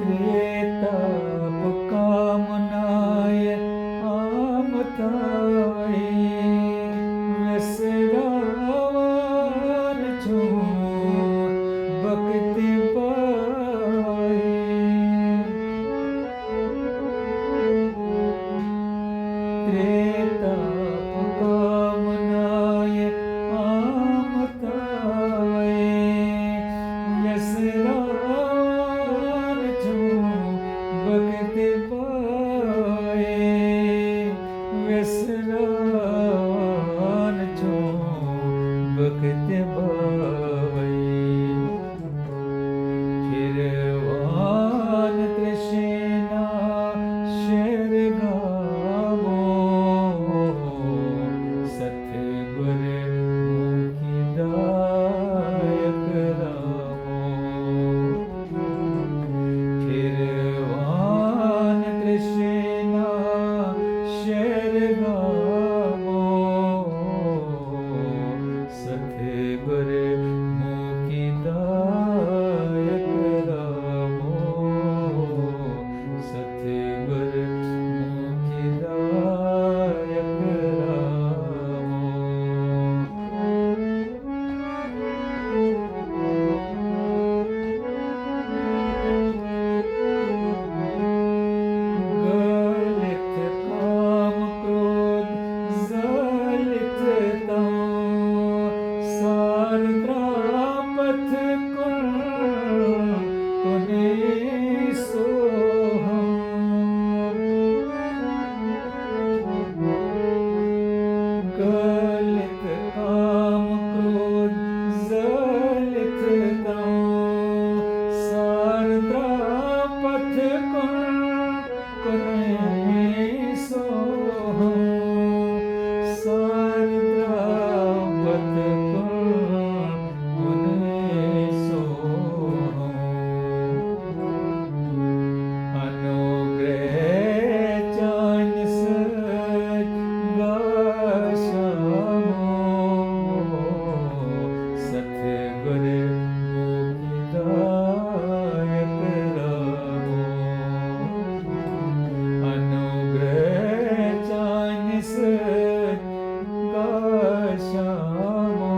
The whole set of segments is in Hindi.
त्रेतापकामनाय आमताय विसरावन छूं भक्ति पाए त्रेतापकामनाय आमताय विसरावन छूं भक्ति पाए विसरावन छूं भक्ति पाए खिरवान तृष्णा शर गावो सतगुर मुखिदायक रामो खिरवान तृष्णा शर गावो सतगुर मुखिदायक रामो सतगुर मुखिदायक गलित काम क्रोध जलित तमो सारद्रापथ कुने सोहम गलित काम क्रोध जलित तमो सारद्रापथ कुने सोहम सारद्रापथ कुने सोहम अनुग्रह चान्स गाशामो सतगुर मुखिदायक रामो अनुग्रह चान्स गाशामो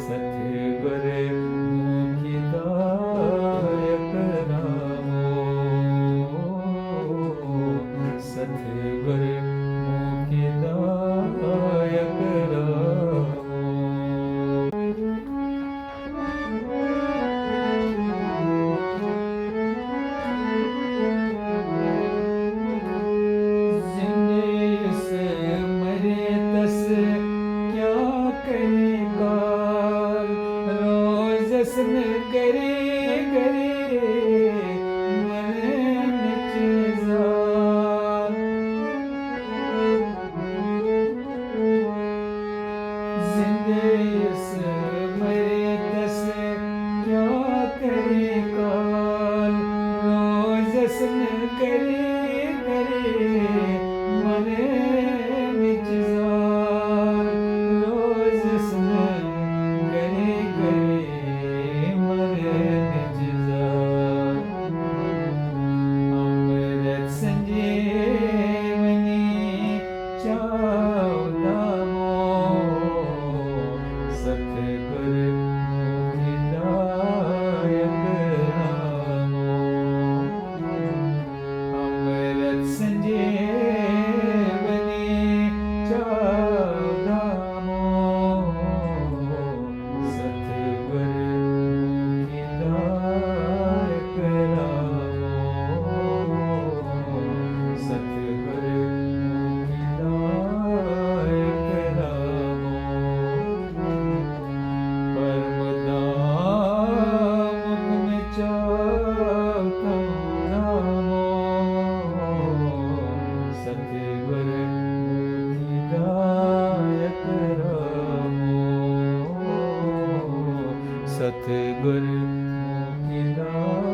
सतगुर मुखिदायक रामो सतगुर मुखिदायक रामो जिंदे से मरे तस क्या करेगा रोजसन करे करे मरण चीजा जिंदे से मरे तस क्या करेगा रोजसन करे करे मरण चीजा रोजसन करे करे मरण चीजा अमृत संजीवनी चावदामो सतगुर मुखिदायक रामो अमृत संजीवनी चावदामो सतगुर मुखिदायक रामो सतगुर मुखिदायक रामो परमदाम में चाहता नामो सतगुर मुखिदायक रामो सतगुर मुखिदायक